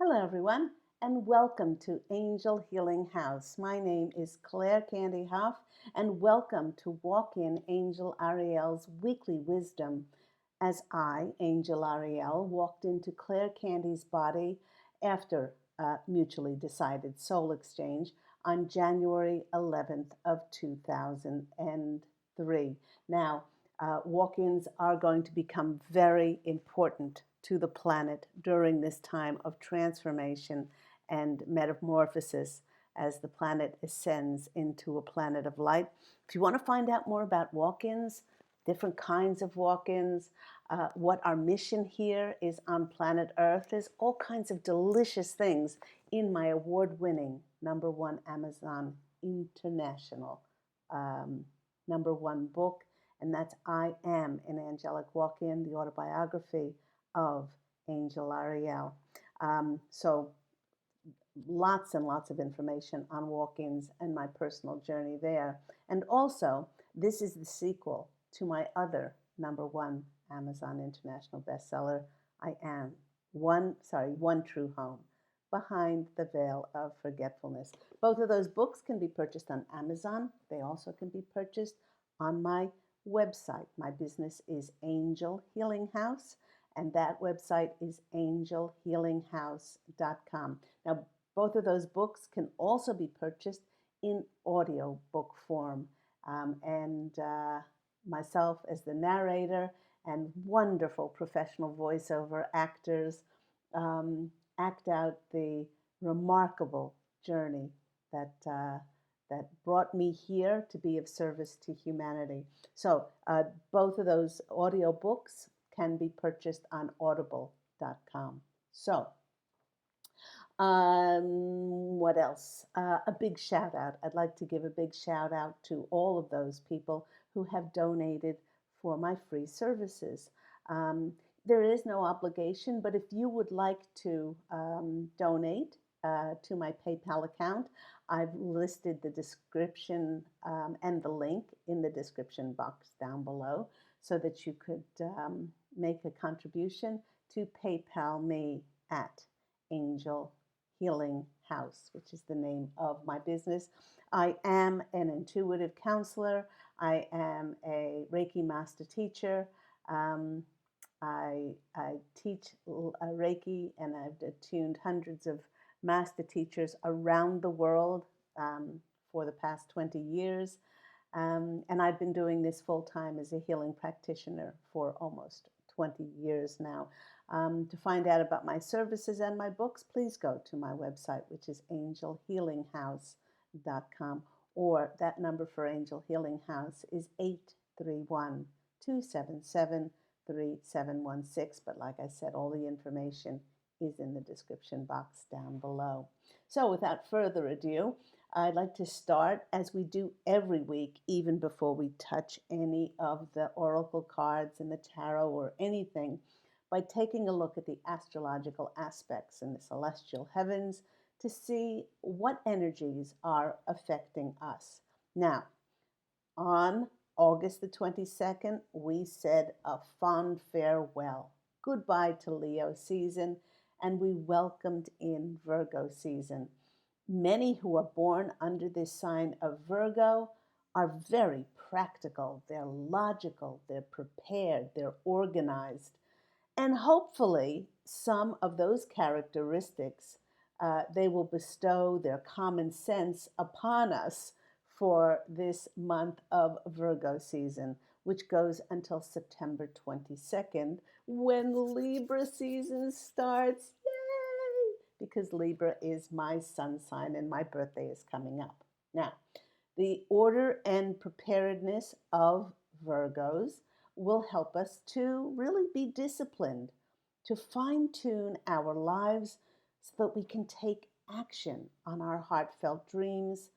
Hello, everyone, and welcome to Angel Healing House. My name is Claire Candy Huff, and welcome to Walk In Angel Ariel's weekly wisdom as I, Angel Ariel, walked into Claire Candy's body after a mutually decided soul exchange on January 11th of 2003. Now, walk-ins are going to become very important to the planet during this time of transformation and metamorphosis as the planet ascends into a planet of light. If you want to find out more about walk-ins, different kinds of walk-ins, what our mission here is on planet Earth, there's all kinds of delicious things in my award-winning #1 Amazon International #1 book, and that's I Am an Angelic Walk-In, the autobiography of Angel Ariel. So lots and lots of information on walk-ins and my personal journey there. And also, this is the sequel to my other #1 Amazon International bestseller, I Am One True Home, Behind the Veil of Forgetfulness. Both of those books can be purchased on Amazon. They also can be purchased on my website. My business is Angel Healing House, and that website is angelhealinghouse.com. Now, both of those books can also be purchased in audio book form. And myself as the narrator and wonderful professional voiceover actors act out the remarkable journey that brought me here to be of service to humanity. So both of those audio books can be purchased on audible.com. So what else? A big shout out. I'd like to give a big shout out to all of those people who have donated for my free services. There is no obligation, but if you would like to donate to my PayPal account, I've listed the description and the link in the description box down below so that you could make a contribution to PayPal me at Angel Healing House, which is the name of my business. I am an intuitive counselor. I am a Reiki master teacher. I teach Reiki, and I've attuned hundreds of master teachers around the world for the past 20 years. And I've been doing this full time as a healing practitioner for almost 20 years now. To find out about my services and my books, please go to my website, which is angelhealinghouse.com, or that number for Angel Healing House is 831-277-3716. But like I said, all the information is in the description box down below. So without further ado, I'd like to start, as we do every week, even before we touch any of the oracle cards in the tarot or anything, by taking a look at the astrological aspects in the celestial heavens to see what energies are affecting us. Now, on August the 22nd, we said a fond farewell, goodbye to Leo season, and we welcomed in Virgo season. Many who are born under this sign of Virgo are very practical, they're logical, they're prepared, they're organized. And hopefully, some of those characteristics, they will bestow their common sense upon us for this month of Virgo season, which goes until September 22nd, when Libra season starts. Yay! Because Libra is my sun sign and my birthday is coming up. Now, the order and preparedness of Virgos will help us to really be disciplined, to fine-tune our lives so that we can take action on our heartfelt dreams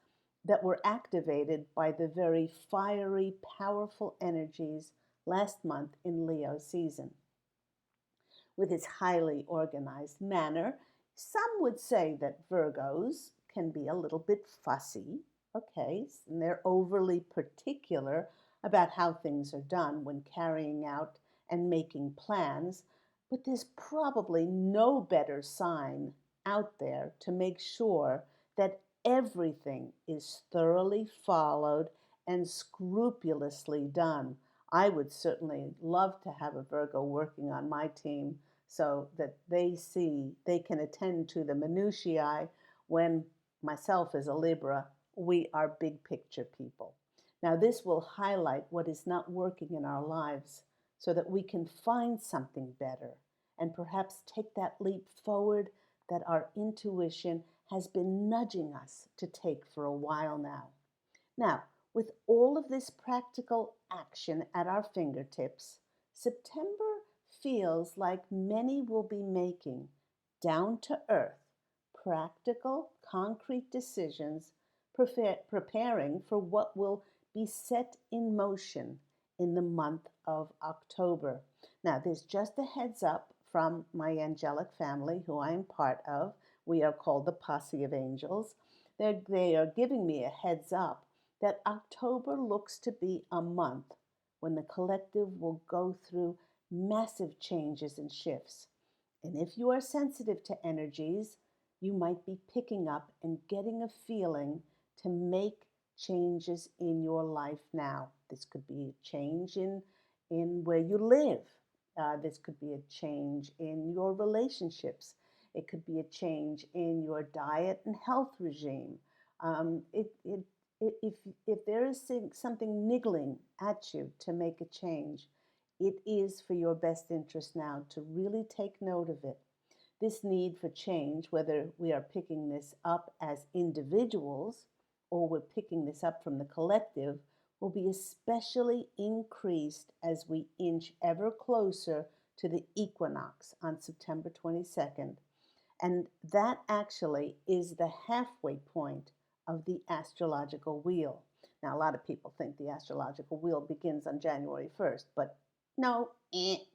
that were activated by the very fiery, powerful energies last month in Leo season. With its highly organized manner, some would say that Virgos can be a little bit fussy, okay, and they're overly particular about how things are done when carrying out and making plans, but there's probably no better sign out there to make sure that everything is thoroughly followed and scrupulously done. I would certainly love to have a Virgo working on my team so that they can attend to the minutiae when myself as a Libra, we are big picture people. Now, this will highlight what is not working in our lives so that we can find something better and perhaps take that leap forward that our intuition has been nudging us to take for a while now. Now, with all of this practical action at our fingertips, September feels like many will be making down to earth, practical, concrete decisions, preparing for what will be set in motion in the month of October. Now, there's just a heads up from my angelic family, who I am part of. We are called the Posse of Angels. They are giving me a heads up that October looks to be a month when the collective will go through massive changes and shifts. And if you are sensitive to energies, you might be picking up and getting a feeling to make changes in your life now. This could be a change in where you live. This could be a change in your relationships. It could be a change in your diet and health regime. Um, it, it, if there is something niggling at you to make a change, it is for your best interest now to really take note of it. This need for change, whether we are picking this up as individuals or we're picking this up from the collective, will be especially increased as we inch ever closer to the equinox on September 22nd. And that actually is the halfway point of the astrological wheel. Now, a lot of people think the astrological wheel begins on January 1st, but no,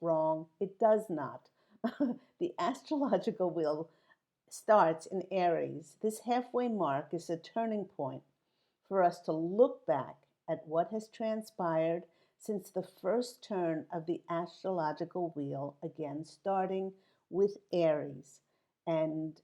wrong. It does not. The astrological wheel starts in Aries. This halfway mark is a turning point for us to look back at what has transpired since the first turn of the astrological wheel, again starting with Aries, and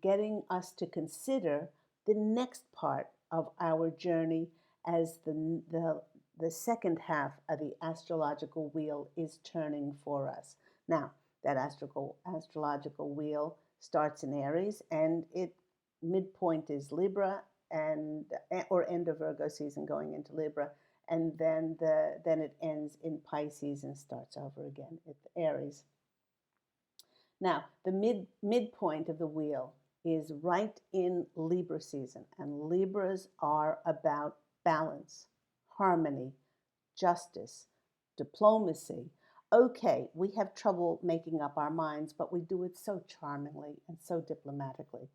getting us to consider the next part of our journey as the second half of the astrological wheel is turning for us. Now, that astrological wheel starts in Aries, and it midpoint is Libra, and or end of Virgo season going into Libra, and then it ends in Pisces and starts over again at Aries. Now, the midpoint of the wheel is right in Libra season, and Libras are about balance, harmony, justice, diplomacy. Okay, we have trouble making up our minds, but we do it so charmingly and so diplomatically.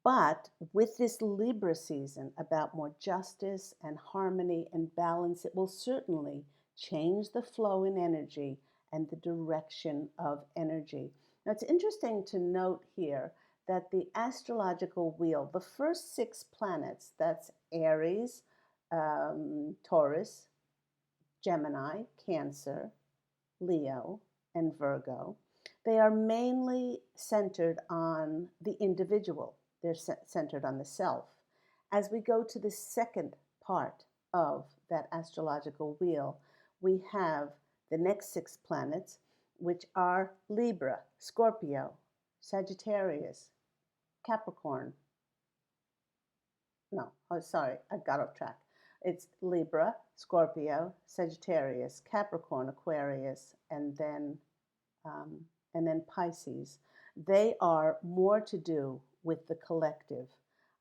But with this Libra season about more justice and harmony and balance, it will certainly change the flow in energy and the direction of energy. Now, it's interesting to note here that the astrological wheel, the first 6 planets, that's Aries, Taurus, Gemini, Cancer, Leo, and Virgo, they are mainly centered on the individual. They're centered on the self. As we go to the second part of that astrological wheel, we have the next 6 planets, which are Libra, Scorpio, Sagittarius, Capricorn. No, oh, sorry, I got off track. It's Libra, Scorpio, Sagittarius, Capricorn, Aquarius, and then Pisces. They are more to do with the collective.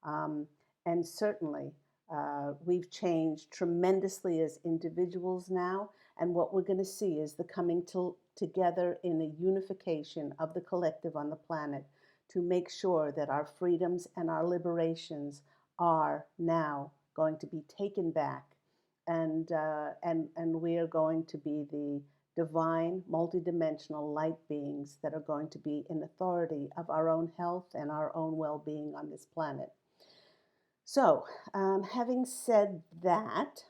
And certainly, we've changed tremendously as individuals now. And what we're going to see is the coming together in a unification of the collective on the planet to make sure that our freedoms and our liberations are now going to be taken back. And we are going to be the divine, multidimensional light beings that are going to be in authority of our own health and our own well-being on this planet. So, having said that,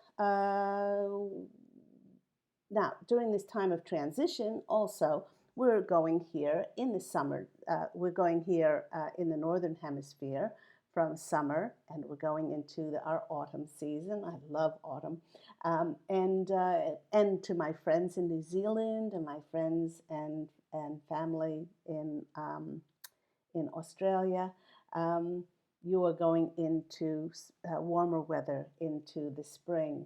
now during this time of transition also, we're going here in the summer. We're going here in the northern hemisphere from summer, and we're going into our autumn season. I love autumn. And to my friends in New Zealand and my friends and family in Australia, um, you are going into warmer weather into the spring.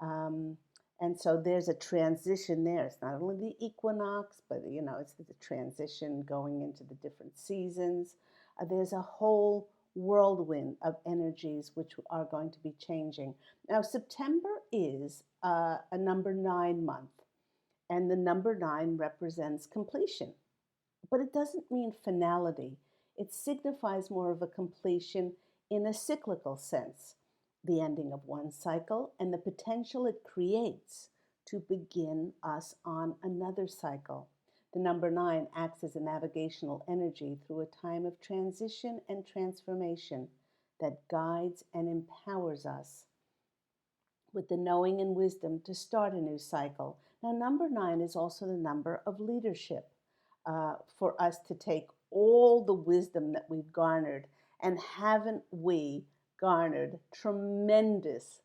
Um, and so there's a transition there. It's not only the equinox, but it's the transition going into the different seasons. There's a whole whirlwind of energies which are going to be changing. Now, September is a number 9 month, and the number 9 represents completion. But it doesn't mean finality. It signifies more of a completion in a cyclical sense, the ending of one cycle and the potential it creates to begin us on another cycle. The number 9 acts as a navigational energy through a time of transition and transformation that guides and empowers us with the knowing and wisdom to start a new cycle. Now, number 9 is also the number of leadership, for us to take all the wisdom that we've garnered. And haven't we garnered tremendous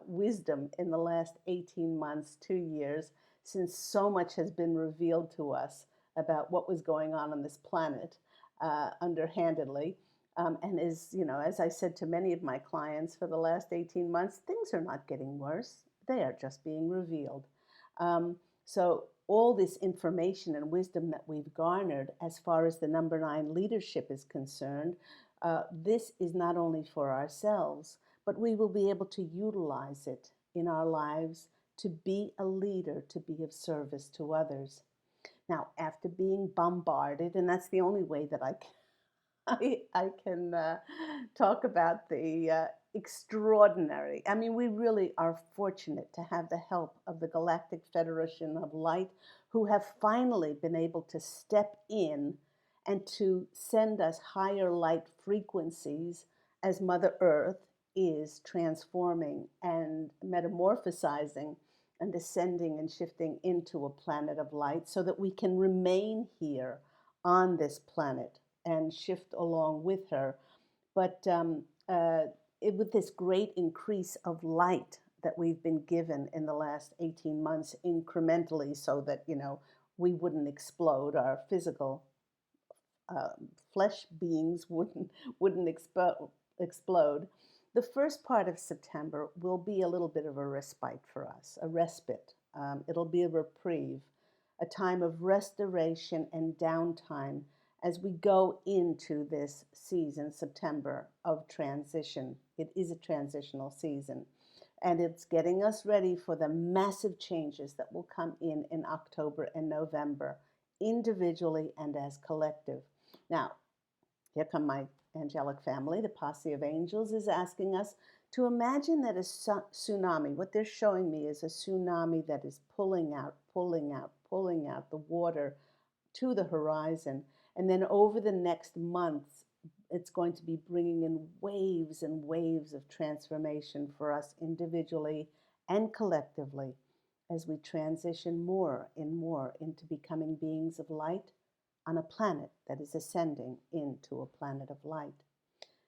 wisdom in the last 18 months, 2 years, since so much has been revealed to us about what was going on this planet underhandedly? And as I said to many of my clients for the last 18 months, things are not getting worse. They are just being revealed. So all this information and wisdom that we've garnered as far as the number 9 leadership is concerned, this is not only for ourselves, but we will be able to utilize it in our lives to be a leader, to be of service to others. Now, after being bombarded, and that's the only way that I can talk about the extraordinary. I mean, we really are fortunate to have the help of the Galactic Federation of Light, who have finally been able to step in and to send us higher light frequencies as Mother Earth is transforming and metamorphosizing and descending and shifting into a planet of light so that we can remain here on this planet and shift along with her. But with this great increase of light that we've been given in the last 18 months incrementally so that, we wouldn't explode, our physical flesh beings wouldn't explode. The first part of September will be a little bit of a respite for us, a respite. It'll be a reprieve, a time of restoration and downtime as we go into this season, September, of transition. It is a transitional season, and it's getting us ready for the massive changes that will come in October and November, individually and as collective. Now, here come my angelic family. The posse of angels is asking us to imagine that a tsunami, what they're showing me is a tsunami that is pulling out, pulling out, pulling out the water to the horizon. And then over the next months, it's going to be bringing in waves and waves of transformation for us individually and collectively as we transition more and more into becoming beings of light on a planet that is ascending into a planet of light.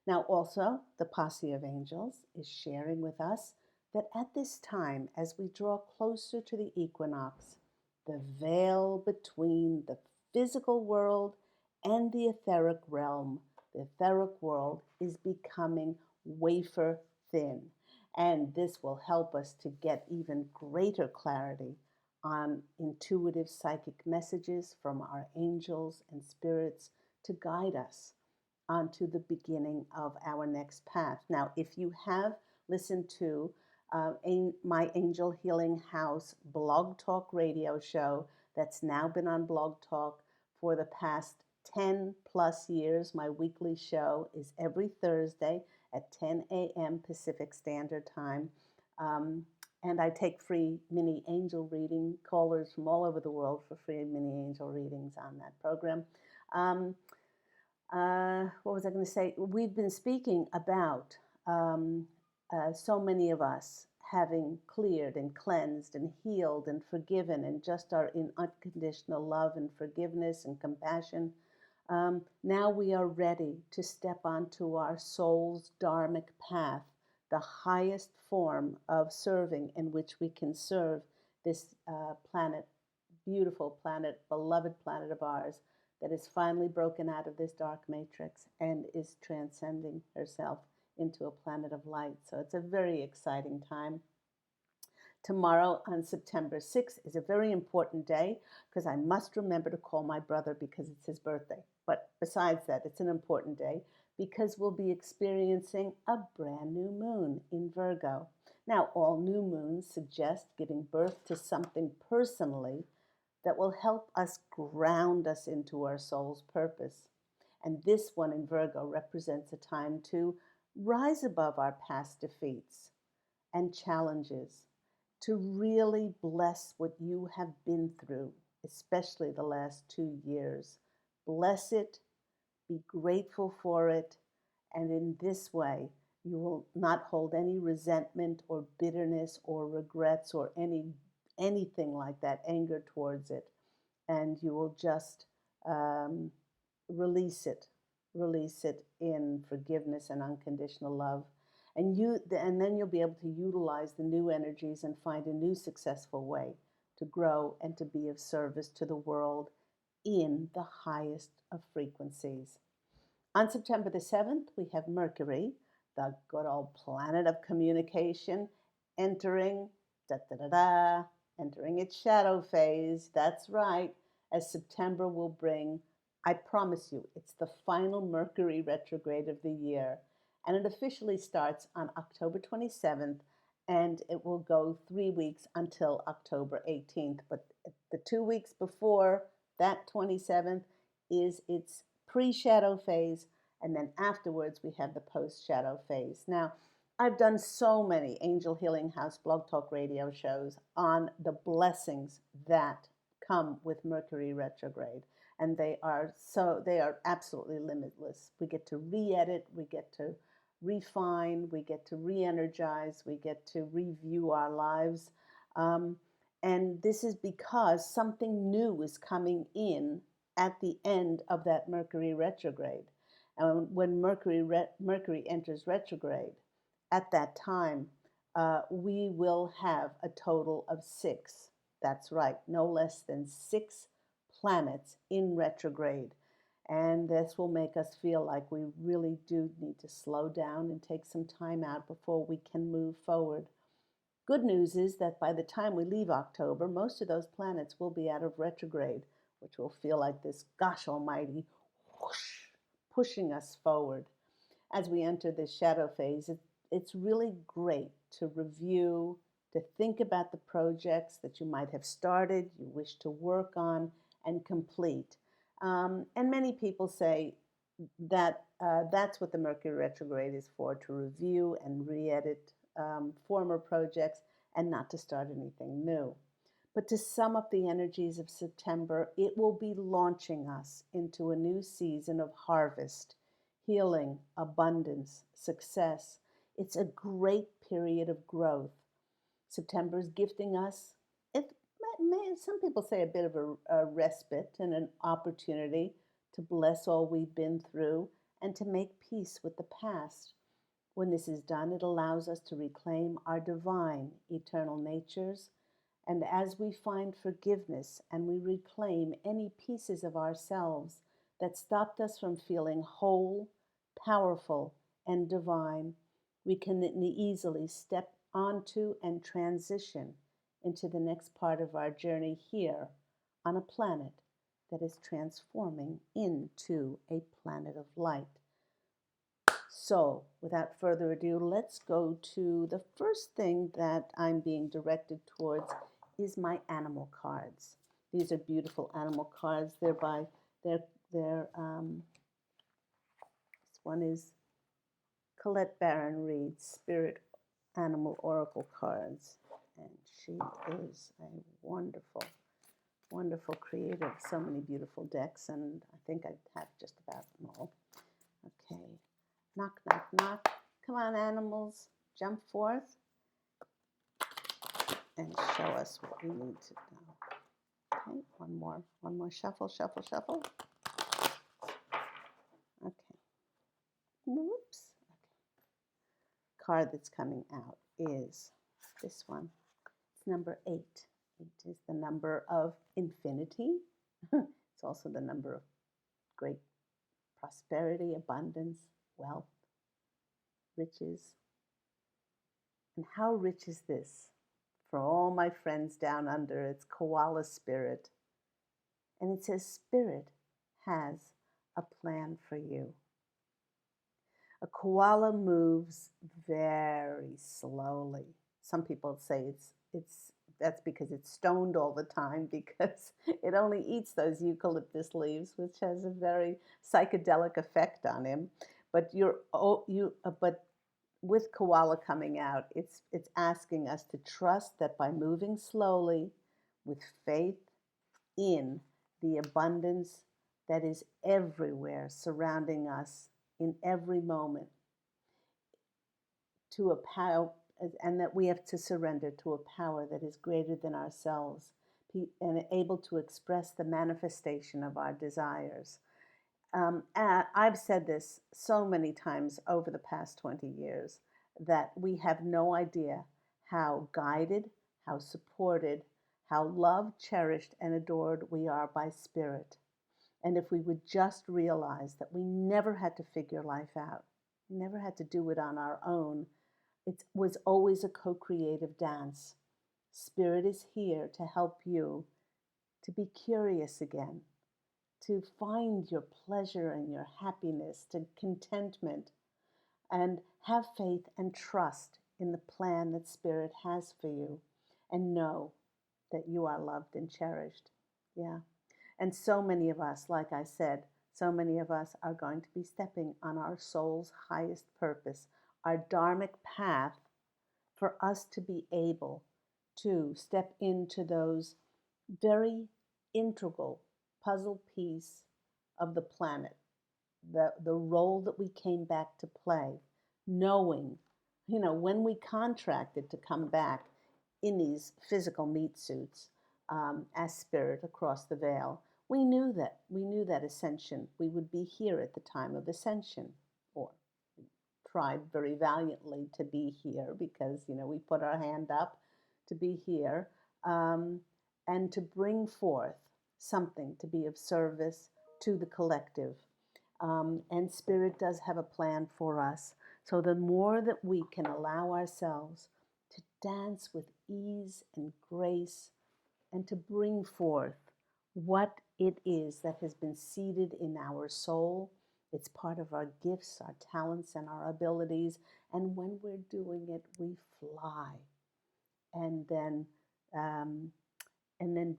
Now, also, the posse of angels is sharing with us that at this time, as we draw closer to the equinox, the veil between the physical world and the etheric realm, the etheric world, is becoming wafer thin. And this will help us to get even greater clarity on intuitive psychic messages from our angels and spirits to guide us onto the beginning of our next path. Now, if you have listened to my Angel Healing House blog talk radio show that's now been on Blog Talk for the past 10 plus years, my weekly show is every Thursday at 10 a.m. Pacific Standard Time. And I take free mini angel reading, callers from all over the world for free mini angel readings on that program. What was I going to say? We've been speaking about so many of us having cleared and cleansed and healed and forgiven and just are in unconditional love and forgiveness and compassion, now we are ready to step onto our soul's dharmic path, the highest form of serving in which we can serve this planet, beautiful planet, beloved planet of ours, that is finally broken out of this dark matrix and is transcending herself into a planet of light. So it's a very exciting time. Tomorrow on September 6th is a very important day because I must remember to call my brother because it's his birthday. But besides that, it's an important day because we'll be experiencing a brand new moon in Virgo. Now, all new moons suggest giving birth to something personally that will help us ground us into our soul's purpose. And this one in Virgo represents a time to rise above our past defeats and challenges, to really bless what you have been through, especially the last 2 years. Bless it, be grateful for it, and in this way, you will not hold any resentment or bitterness or regrets or anything like that, anger towards it. And you will just release it in forgiveness and unconditional love. And then you'll be able to utilize the new energies and find a new successful way to grow and to be of service to the world in the highest of frequencies. On September the 7th, we have Mercury, the good old planet of communication, entering entering its shadow phase. That's right, as September will bring, I promise you, it's the final Mercury retrograde of the year. And it officially starts on October 27th, and it will go 3 weeks until October 18th. But the 2 weeks before that 27th is its pre-shadow phase, and then afterwards we have the post-shadow phase. Now, I've done so many Angel Healing House Blog Talk Radio shows on the blessings that come with Mercury retrograde, and they are absolutely limitless. We get to re-edit, we get to refine, we get to re-energize, we get to review our lives. And this is because something new is coming in at the end of that Mercury retrograde. And when Mercury enters retrograde, at that time, we will have a total of 6. That's right, no less than 6 planets in retrograde. And this will make us feel like we really do need to slow down and take some time out before we can move forward. Good news is that by the time we leave October, most of those planets will be out of retrograde, which will feel like this, gosh almighty, whoosh, pushing us forward. As we enter this shadow phase, it's really great to review, to think about the projects that you might have started, you wish to work on and complete. And many people say that that's what the Mercury retrograde is for, to review and re-edit former projects and not to start anything new. But to sum up the energies of September, it will be launching us into a new season of harvest, healing, abundance, success. It's a great period of growth. September is gifting us, some people say, a bit of a respite and an opportunity to bless all we've been through and to make peace with the past. When this is done, it allows us to reclaim our divine, eternal natures. And as we find forgiveness and we reclaim any pieces of ourselves that stopped us from feeling whole, powerful, and divine, we can easily step onto and transition into the next part of our journey here on a planet that is transforming into a planet of light. So, without further ado, let's go to the first thing that I'm being directed towards is my animal cards. These are beautiful animal cards. This one is Colette Baron Reed's Spirit Animal Oracle cards. And she is a wonderful, wonderful creator of so many beautiful decks, and I think I have just about them all. Okay. Knock, knock, knock. Come on, animals. Jump forth. and show us what we need to know. Okay, one more shuffle, shuffle, shuffle. Okay. Whoops. Okay. Card that's coming out is this one. It's number 8. 8 is the number of infinity. It's also the number of great prosperity, abundance, wealth, riches. And how rich is this? For all my friends down under, it's koala spirit. And it says, Spirit has a plan for you. A koala moves very slowly. Some people say that's because it's stoned all the time, because it only eats those eucalyptus leaves, which has a very psychedelic effect on him. But but with koala coming out, it's asking us to trust that by moving slowly, with faith in the abundance that is everywhere surrounding us in every moment, to a power, and that we have to surrender to a power that is greater than ourselves and able to express the manifestation of our desires. I've said this so many times over the past 20 years that we have no idea how guided, how supported, how loved, cherished, and adored we are by Spirit. And if we would just realize that we never had to figure life out, never had to do it on our own, it was always a co-creative dance. Spirit is here to help you to be curious again, to find your pleasure and your happiness, to contentment, and have faith and trust in the plan that Spirit has for you, and know that you are loved and cherished. Yeah. And so many of us, like I said, so many of us are going to be stepping on our soul's highest purpose, our dharmic path, for us to be able to step into those very integral puzzle piece of the planet, the role that we came back to play, knowing, when we contracted to come back in these physical meat suits, as spirit across the veil, we knew that ascension, we would be here at the time of ascension, or tried very valiantly to be here, because we put our hand up to be here, and to bring forth something to be of service to the collective. And Spirit does have a plan for us. So the more that we can allow ourselves to dance with ease and grace, and to bring forth what it is that has been seeded in our soul, it's part of our gifts, our talents, and our abilities. And when we're doing it, we fly. And then,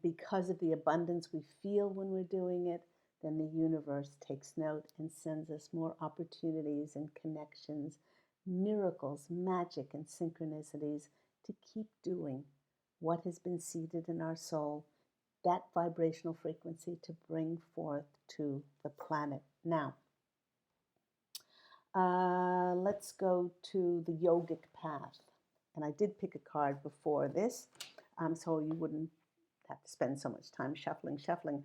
because of the abundance we feel when we're doing it, then the universe takes note and sends us more opportunities and connections, miracles, magic, and synchronicities to keep doing what has been seeded in our soul, that vibrational frequency to bring forth to the planet. Now, let's go to the yogic path. And I did pick a card before this, so you wouldn't have to spend so much time shuffling.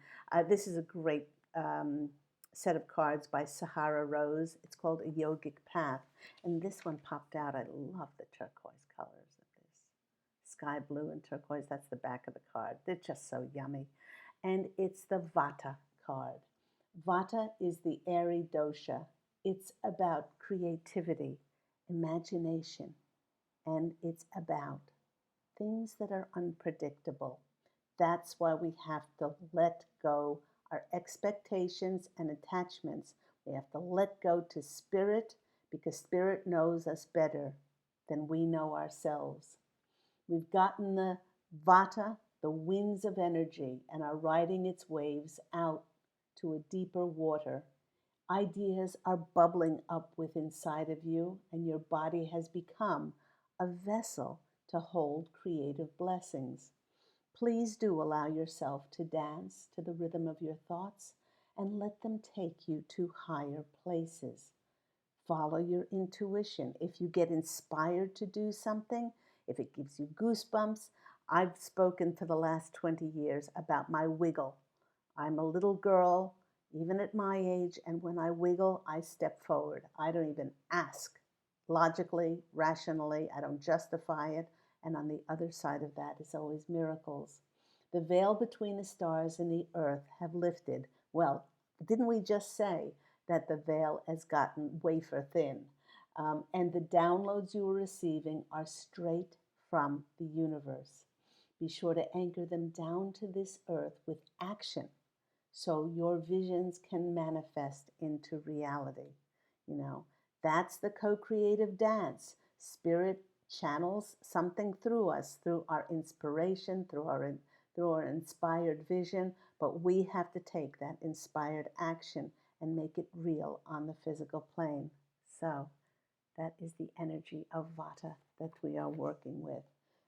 This is a great set of cards by Sahara Rose. It's called A Yogic Path. And this one popped out. I love the turquoise colors of this. Sky blue and turquoise, that's the back of the card. They're just so yummy. And it's the Vata card. Vata is the airy dosha. It's about creativity, imagination, and it's about things that are unpredictable. That's why we have to let go our expectations and attachments. We have to let go to Spirit, because Spirit knows us better than we know ourselves. We've gotten the Vata, the winds of energy, and are riding its waves out to a deeper water. Ideas are bubbling up within inside of you, and your body has become a vessel to hold creative blessings. Please do allow yourself to dance to the rhythm of your thoughts and let them take you to higher places. Follow your intuition. If you get inspired to do something, if it gives you goosebumps, I've spoken for the last 20 years about my wiggle. I'm a little girl, even at my age, and when I wiggle, I step forward. I don't even ask logically, rationally, I don't justify it. And on the other side of that is always miracles. The veil between the stars and the earth have lifted. Well, didn't we just say that the veil has gotten wafer thin? And the downloads you are receiving are straight from the universe. Be sure to anchor them down to this earth with action so your visions can manifest into reality. You know, that's the co creative dance. Spirit channels something through us, through our inspiration, through our inspired vision, but we have to take that inspired action and make it real on the physical plane. So, that is the energy of Vata that we are working with.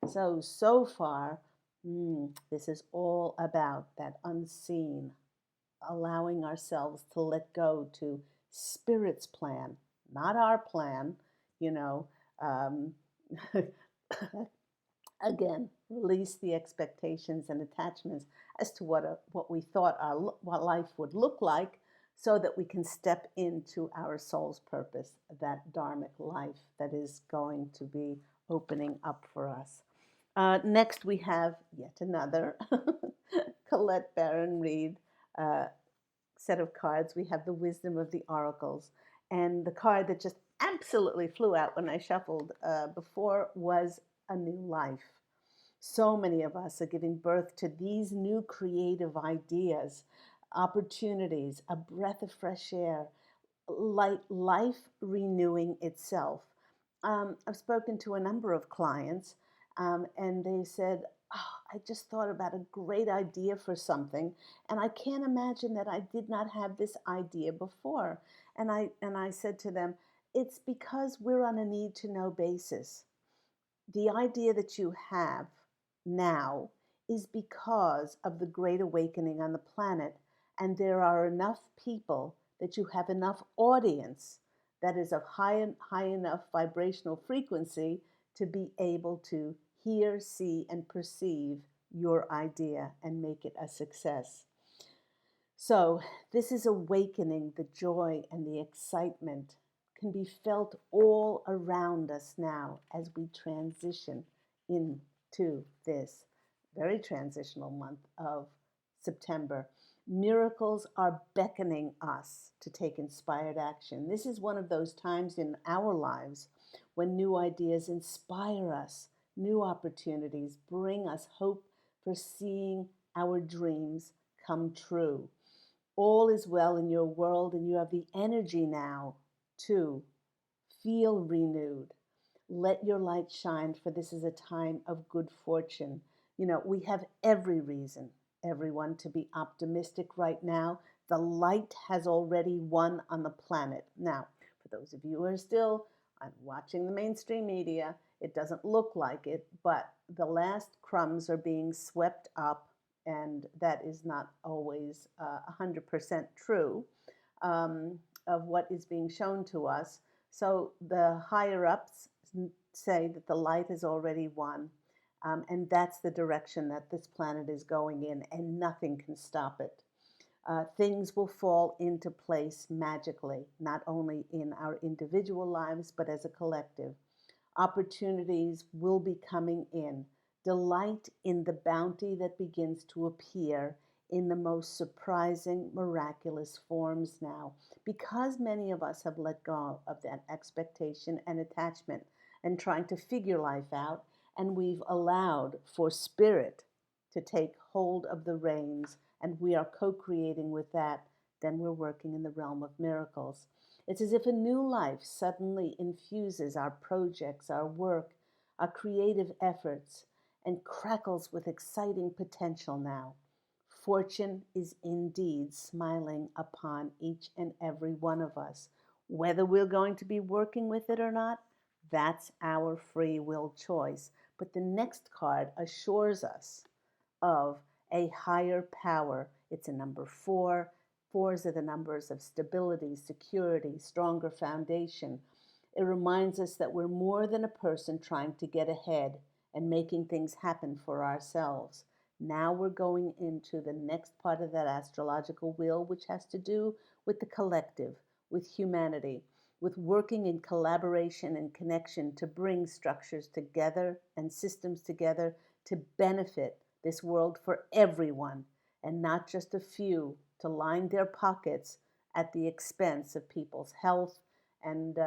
So far, this is all about that unseen, allowing ourselves to let go to Spirit's plan, not our plan, you know. Um, Again, release the expectations and attachments as to what we thought what life would look like, so that we can step into our soul's purpose, that dharmic life that is going to be opening up for us. Next, we have yet another Colette Baron Reed set of cards. We have the Wisdom of the Oracles. And the card that just absolutely flew out when I shuffled before was A New Life. So many of us are giving birth to these new creative ideas, opportunities, a breath of fresh air, like life renewing itself. I've spoken to a number of clients, and they said, oh, I just thought about a great idea for something, and I can't imagine that I did not have this idea before. And I said to them, it's because we're on a need to know basis. The idea that you have now is because of the great awakening on the planet, and there are enough people that you have enough audience that is of high enough vibrational frequency to be able to hear, see, and perceive your idea and make it a success. So, this is awakening. The joy and the excitement can be felt all around us now as we transition into this very transitional month of September. Miracles are beckoning us to take inspired action. This is one of those times in our lives when new ideas inspire us, new opportunities bring us hope for seeing our dreams come true. All is well in your world, and you have the energy now to feel renewed. Let your light shine, for this is a time of good fortune. You know, we have every reason, everyone, to be optimistic right now. The light has already won on the planet. Now, for those of you who are still watching the mainstream media, it doesn't look like it, but the last crumbs are being swept up, and that is not always 100% true of what is being shown to us. So the higher ups say that the light has already won, and that's the direction that this planet is going in, and nothing can stop it. Things will fall into place magically, not only in our individual lives, but as a collective. Opportunities will be coming in. Delight in the bounty that begins to appear in the most surprising, miraculous forms now, because many of us have let go of that expectation and attachment and trying to figure life out, and we've allowed for spirit to take hold of the reins, and we are co-creating with that. Then we're working in the realm of miracles. It's as if a new life suddenly infuses our projects, our work, our creative efforts, and crackles with exciting potential now. Fortune is indeed smiling upon each and every one of us. Whether we're going to be working with it or not, that's our free will choice. But the next card assures us of a higher power. It's a number 4. Fours are the numbers of stability, security, stronger foundation. It reminds us that we're more than a person trying to get ahead. and making things happen for ourselves. Now we're going into the next part of that astrological wheel, which has to do with the collective, with humanity, with working in collaboration and connection to bring structures together and systems together to benefit this world for everyone, and not just a few to line their pockets at the expense of people's health and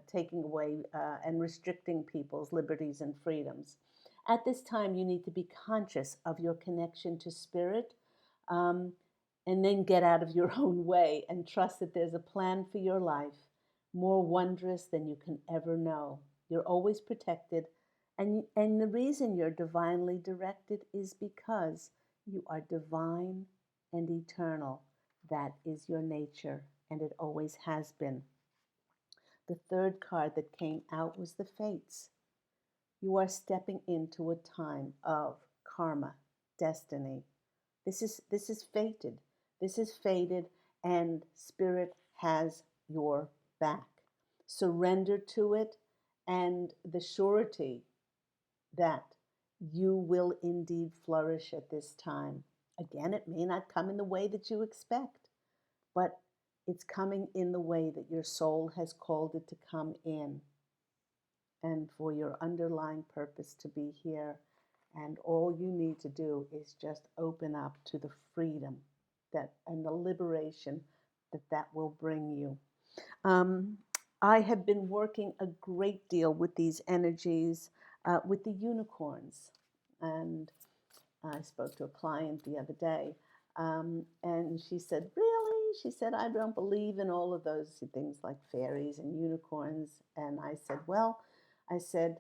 taking away and restricting people's liberties and freedoms. At this time, you need to be conscious of your connection to spirit, um, and then get out of your own way and trust that there's a plan for your life more wondrous than you can ever know. You're always protected, and the reason you're divinely directed is because you are divine and eternal. That is your nature, and it always has been. The third card that came out was the Fates. You are stepping into a time of karma, destiny. This is fated. This is fated, and spirit has your back. Surrender to it, and the surety that you will indeed flourish at this time. Again, it may not come in the way that you expect, but it's coming in the way that your soul has called it to come in, and for your underlying purpose to be here. And all you need to do is just open up to the freedom that and the liberation that that will bring you. Um, I have been working a great deal with these energies, with the unicorns. And I spoke to a client the other day, and she said, "Really?" She said, "I don't believe in all of those things like fairies and unicorns." And I said, "Well," I said,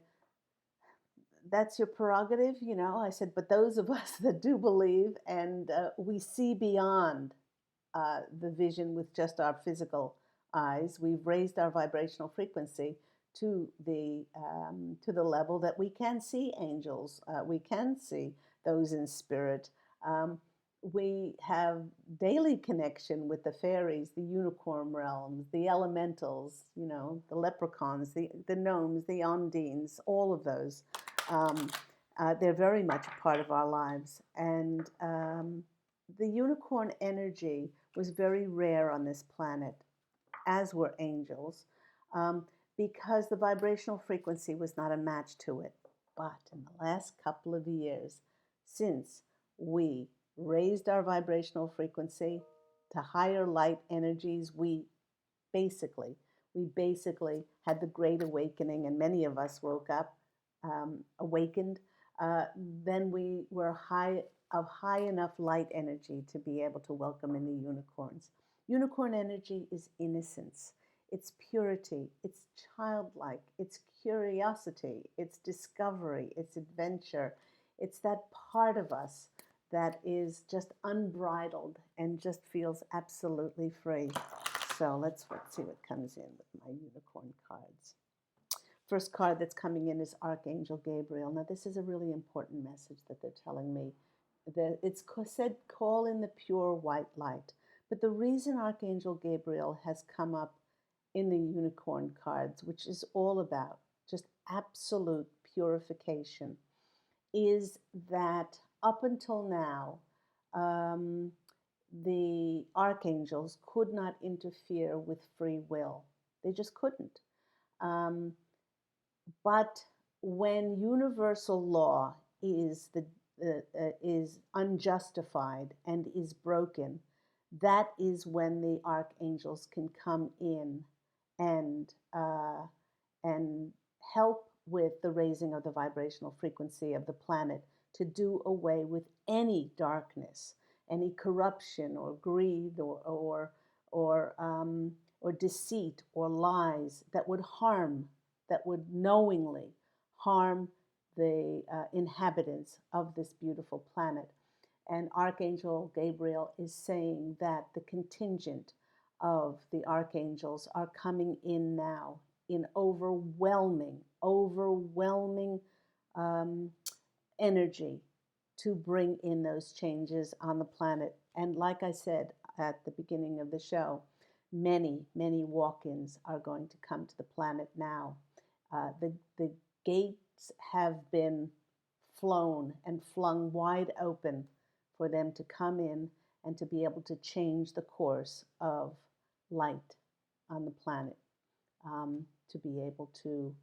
"that's your prerogative, you know." I said, "But those of us that do believe and we see beyond the vision with just our physical eyes, we've raised our vibrational frequency to the level that we can see angels, we can see those in spirit. We have daily connection with the fairies, the unicorn realms, the elementals, you know, the leprechauns, the gnomes, the ondines, all of those. Um, they're very much a part of our lives. And the unicorn energy was very rare on this planet, as were angels, um, because the vibrational frequency was not a match to it. But in the last couple of years, since we raised our vibrational frequency to higher light energies, basically we basically had the great awakening, and many of us woke up, awakened. Then we were high enough light energy to be able to welcome in the unicorns. Unicorn energy is innocence, it's purity, it's childlike, it's curiosity, it's discovery, it's adventure. It's that part of us that is just unbridled and just feels absolutely free. So let's see what comes in with my unicorn cards. First card that's coming in is Archangel Gabriel. Now, this is a really important message that they're telling me. It's said, call in the pure white light. But the reason Archangel Gabriel has come up in the unicorn cards, which is all about just absolute purification, is that up until now, the archangels could not interfere with free will. They just couldn't. Um, but when universal law is unjustified and is broken, that is when the archangels can come in and and help with the raising of the vibrational frequency of the planet to do away with any darkness, any corruption or greed or deceit or lies that would knowingly harm the inhabitants of this beautiful planet. And Archangel Gabriel is saying that the contingent of the archangels are coming in now in overwhelming energy to bring in those changes on the planet. And like I said at the beginning of the show, many walk-ins are going to come to the planet now. The gate have been flown and flung wide open for them to come in and to be able to change the course of light on the planet, to be able to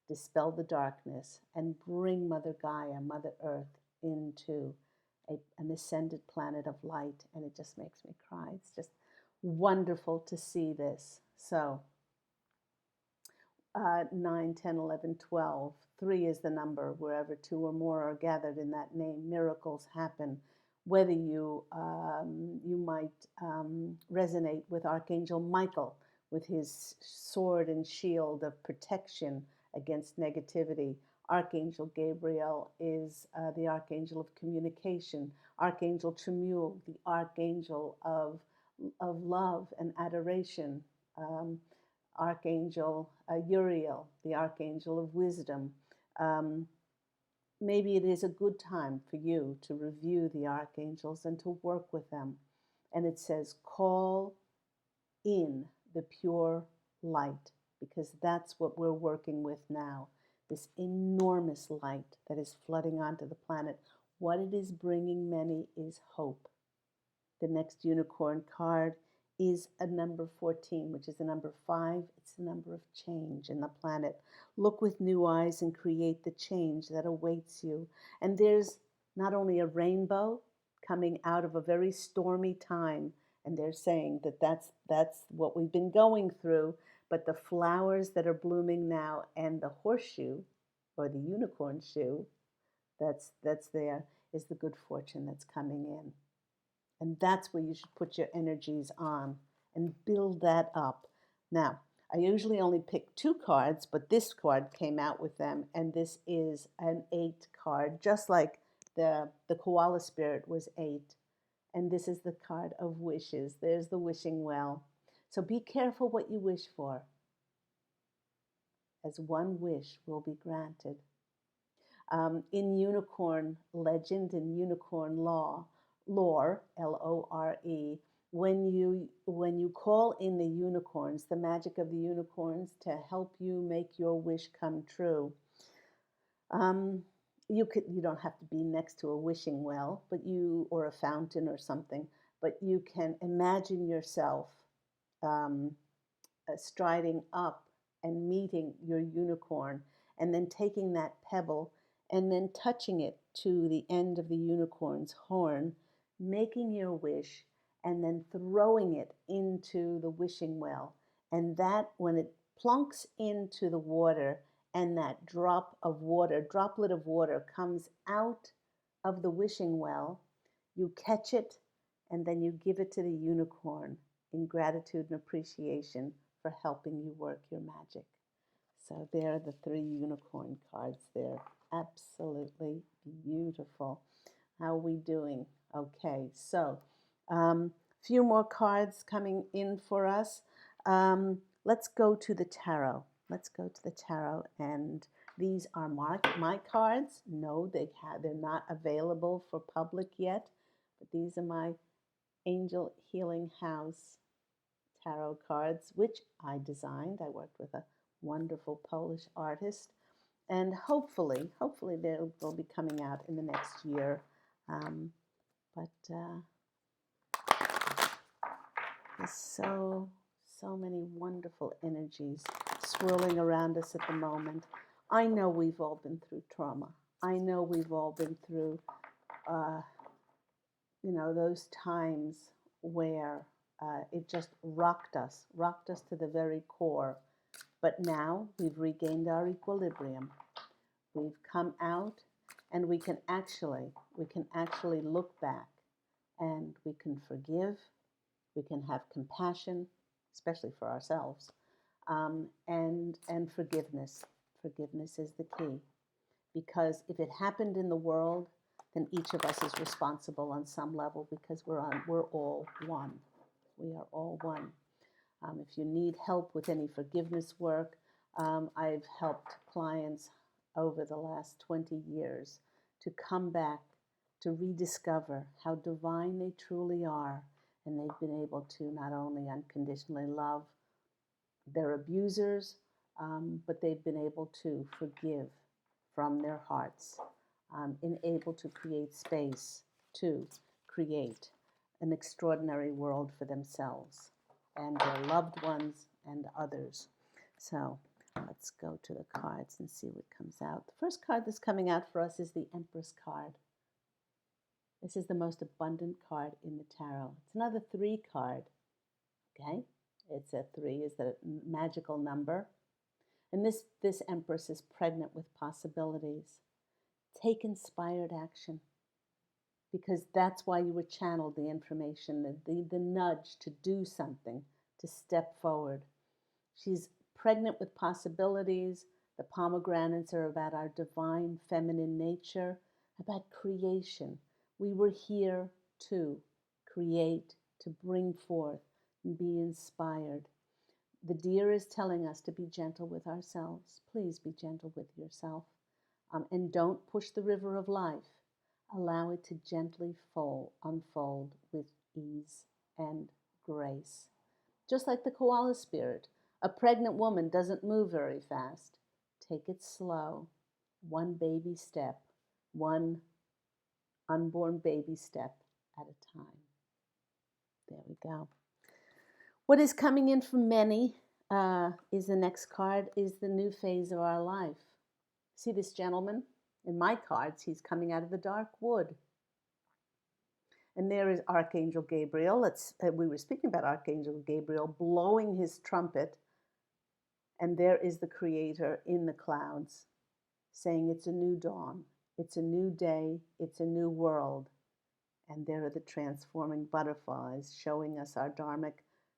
dispel the darkness and bring Mother Gaia, Mother Earth, into an ascended planet of light. And it just makes me cry. It's just wonderful to see this. So 9, 10, 11, 12. 3 is the number. Wherever 2 or more are gathered in that name, miracles happen. Whether you might resonate with Archangel Michael, with his sword and shield of protection against negativity. Archangel Gabriel is the archangel of communication. Archangel Chamuel, the archangel of love and adoration. Archangel Uriel, the archangel of wisdom. Maybe it is a good time for you to review the archangels and to work with them. And it says, call in the pure light, because that's what we're working with now. This enormous light that is flooding onto the planet. What it is bringing many is hope. The next unicorn card is a number 14, which is the number 5. It's the number of change in the planet. Look with new eyes and create the change that awaits you. And there's not only a rainbow coming out of a very stormy time, and they're saying that that's what we've been going through, but the flowers that are blooming now and the horseshoe, or the unicorn shoe, that's there, is the good fortune that's coming in. And that's where you should put your energies on and build that up. Now, I usually only pick 2 cards, but this card came out with them, and this is an 8 card, just like the koala spirit was 8. And this is the card of wishes. There's the wishing well. So be careful what you wish for, as one wish will be granted. In unicorn legend, in unicorn lore, Lore, when you call in the unicorns, the magic of the unicorns, to help you make your wish come true, you don't have to be next to a wishing well, or a fountain or something, but you can imagine yourself striding up and meeting your unicorn, and then taking that pebble and then touching it to the end of the unicorn's horn, making your wish, and then throwing it into the wishing well. And that, when it plunks into the water, and that droplet of water comes out of the wishing well, you catch it, and then you give it to the unicorn in gratitude and appreciation for helping you work your magic. So there are the 3 unicorn cards there. Absolutely beautiful. How are we doing? Okay, so few more cards coming in for us. Let's go to the tarot. Let's go to the tarot, and these are my cards. No, they're not available for public yet, but these are my Angel Healing House tarot cards, which I designed. I worked with a wonderful Polish artist, and hopefully they'll be coming out in the next year. But there's so many wonderful energies swirling around us at the moment. I know we've all been through trauma. I know we've all been through, those times where it just rocked us to the very core. But now we've regained our equilibrium. We've come out, and we can actually look back, and we can forgive. We can have compassion, especially for ourselves, and forgiveness. Forgiveness is the key, because if it happened in the world, then each of us is responsible on some level, because we're all one. We are all one. If you need help with any forgiveness work, I've helped clients over the last 20 years to come back, to rediscover how divine they truly are, and they've been able to not only unconditionally love their abusers, but they've been able to forgive from their hearts, able to create space to create an extraordinary world for themselves and their loved ones and others. So let's go to the cards and see what comes out. The first card that's coming out for us is the Empress card. This is the most abundant card in the tarot. It's another 3 card. Okay, it's a 3 is the magical number. And this Empress is pregnant with possibilities. Take inspired action, because that's why you were channeled the information, the nudge to do something, to step forward. She's pregnant with possibilities. The pomegranates are about our divine feminine nature, about creation. We were here to create, to bring forth, and be inspired. The deer is telling us to be gentle with ourselves. Please be gentle with yourself. And don't push the river of life. Allow it to gently unfold with ease and grace. Just like the koala spirit, a pregnant woman doesn't move very fast. Take it slow, one baby step, one unborn baby step at a time. There we go. What is coming in for many is the next card, is the new phase of our life. See this gentleman? In my cards, he's coming out of the dark wood. And there is Archangel Gabriel. We were speaking about Archangel Gabriel blowing his trumpet. And there is the Creator in the clouds saying it's a new dawn. It's a new day. It's a new world. And there are the transforming butterflies showing us our dharmic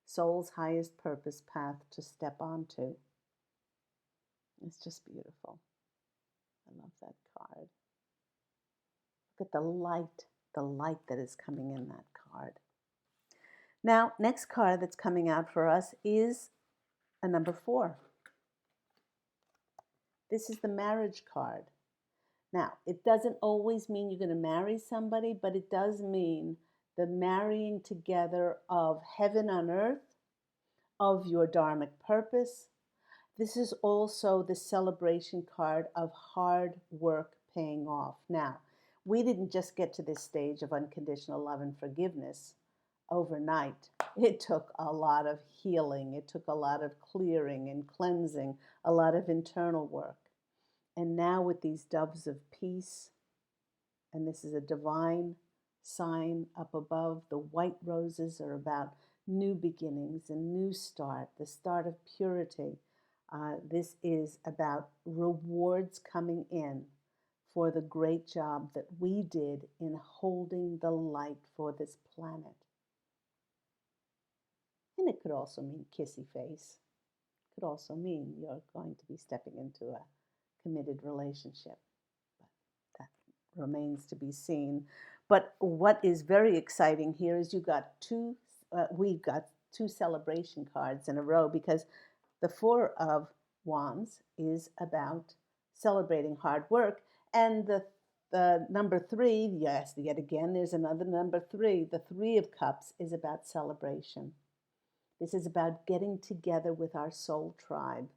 soul's highest purpose path to step onto. It's just beautiful. I love that card. Look at the light that is coming in that card. Now, next card that's coming out for us is a number 4. This is the marriage card. Now, it doesn't always mean you're going to marry somebody, but it does mean the marrying together of heaven on earth, of your dharmic purpose. This is also the celebration card of hard work paying off. Now, we didn't just get to this stage of unconditional love and forgiveness overnight. It took a lot of healing. It took a lot of clearing and cleansing, a lot of internal work. And now with these doves of peace, and this is a divine sign up above, the white roses are about new beginnings and new start, the start of purity. This is about rewards coming in for the great job that we did in holding the light for this planet. And it could also mean kissy face. It could also mean you're going to be stepping into a committed relationship. But that remains to be seen. But what is very exciting here is we've got 2 celebration cards in a row, because the 4 of Wands is about celebrating hard work, and the number 3, yes, yet again, there's another number 3. The 3 of Cups is about celebration. This is about getting together with our soul tribe,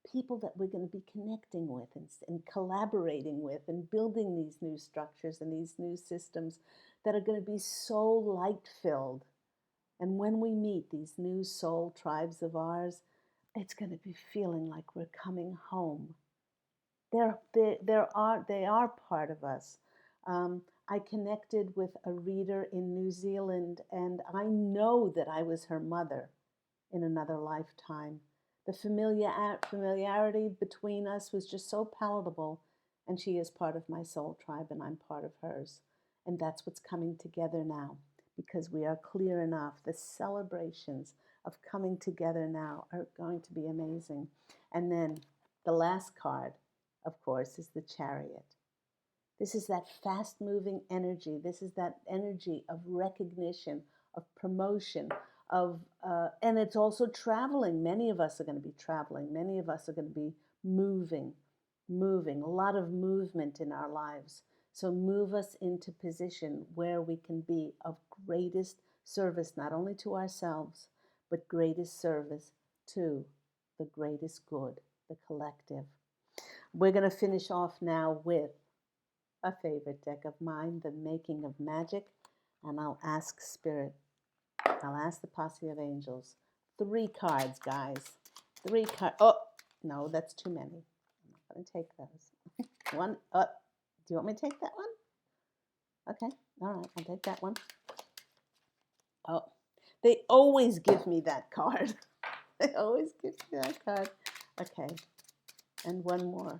people that we're going to be connecting with and collaborating with and building these new structures and these new systems that are going to be so light-filled. And when we meet these new soul tribes of ours, it's going to be feeling like we're coming home. They are part of us. I connected with a reader in New Zealand, and I know that I was her mother in another lifetime. The familiarity between us was just so palatable, and she is part of my soul tribe, and I'm part of hers. And that's what's coming together now, because we are clear enough. The celebrations of coming together now are going to be amazing. And then the last card, of course, is the Chariot. This is that fast-moving energy. This is that energy of recognition, of promotion, and it's also traveling. Many of us are going to be traveling. Many of us are going to be moving, a lot of movement in our lives. So move us into position where we can be of greatest service, not only to ourselves, but greatest service to the greatest good, the collective. We're going to finish off now with a favorite deck of mine, The Making of Magic. And I'll ask Spirit, I'll ask the Posse of Angels. 3 cards, guys. 3 cards. Oh, no, that's too many. I'm not going to take those. One. Do you want me to take that one? Okay. All right. I'll take that one. Oh, they always give me that card. They always give me that card. Okay. And one more.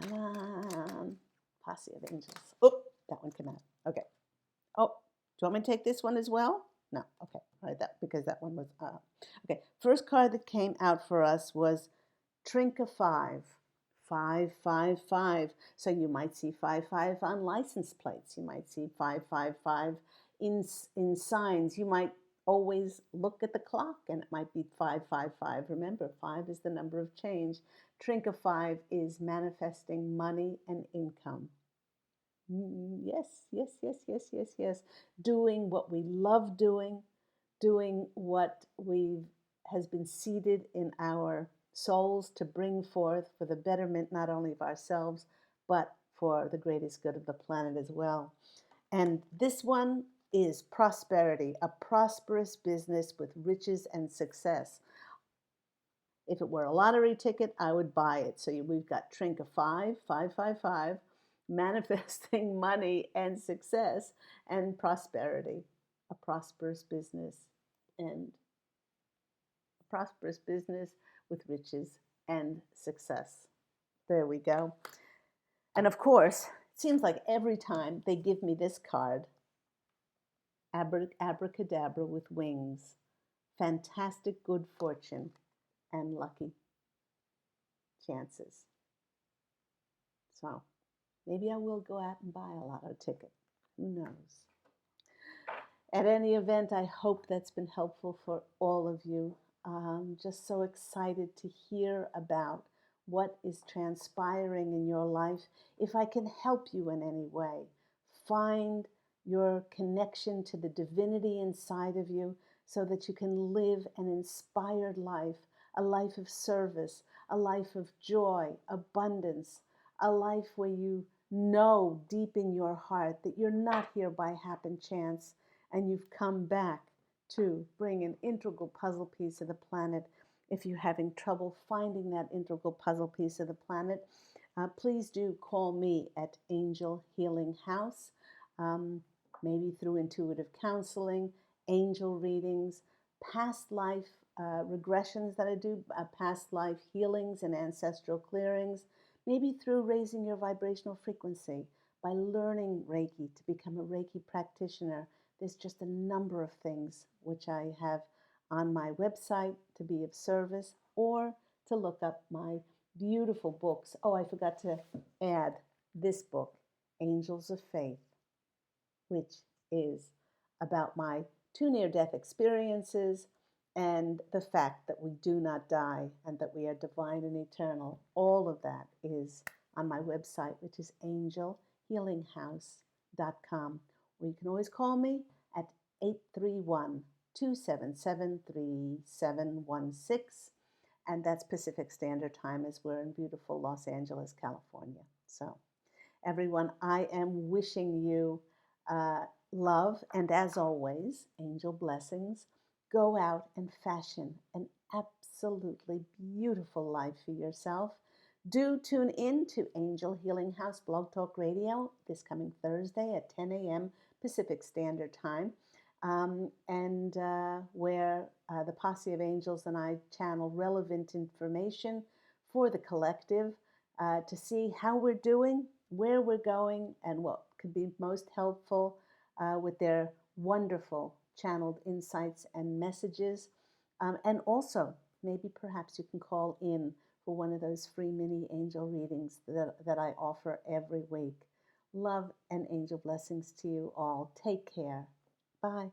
Come on. Posse of Angels. Oh, that one came out. Okay. Oh, do you want me to take this one as well? No. Okay. All right. Because that one was okay. First card that came out for us was Trinka 5. 555. So you might see 55 on license plates. You might see 555 in signs. You might always look at the clock and it might be 555. Remember, 5 is the number of change. Trinka 5 is manifesting money and income. Yes, yes, yes, yes, yes, yes. Doing what we love doing what has been seeded in our souls to bring forth for the betterment not only of ourselves, but for the greatest good of the planet as well. And this one is prosperity, a prosperous business with riches and success. If it were a lottery ticket, I would buy it. So we've got Trinka 5, manifesting money and success and prosperity, a prosperous business and a prosperous business with riches and success. There we go. And of course, it seems like every time they give me this card, abracadabra with wings, fantastic good fortune and lucky chances. So maybe I will go out and buy a lotto ticket. Who knows? At any event, I hope that's been helpful for all of you. Just so excited to hear about what is transpiring in your life. If I can help you in any way, find your connection to the divinity inside of you so that you can live an inspired life, a life of service, a life of joy, abundance, a life where you know deep in your heart that you're not here by happen chance and you've come back to bring an integral puzzle piece of the planet. If you're having trouble finding that integral puzzle piece of the planet, please do call me at Angel Healing House, maybe through intuitive counseling, angel readings, past life regressions that I do, past life healings and ancestral clearings, maybe through raising your vibrational frequency by learning Reiki to become a Reiki practitioner. There's just a number of things which I have on my website to be of service or to look up my beautiful books. Oh, I forgot to add this book, Angels of Faith, which is about my 2 near-death experiences and the fact that we do not die and that we are divine and eternal. All of that is on my website, which is angelhealinghouse.com. Or you can always call me at 831-277-3716. And that's Pacific Standard Time as we're in beautiful Los Angeles, California. So everyone, I am wishing you love and, as always, angel blessings. Go out and fashion an absolutely beautiful life for yourself. Do tune in to Angel Healing House Blog Talk Radio this coming Thursday at 10 a.m. Pacific Standard Time, where the Posse of Angels and I channel relevant information for the collective to see how we're doing, where we're going, and what could be most helpful with their wonderful channeled insights and messages. And also, maybe perhaps you can call in for one of those free mini angel readings that I offer every week. Love and angel blessings to you all. Take care. Bye.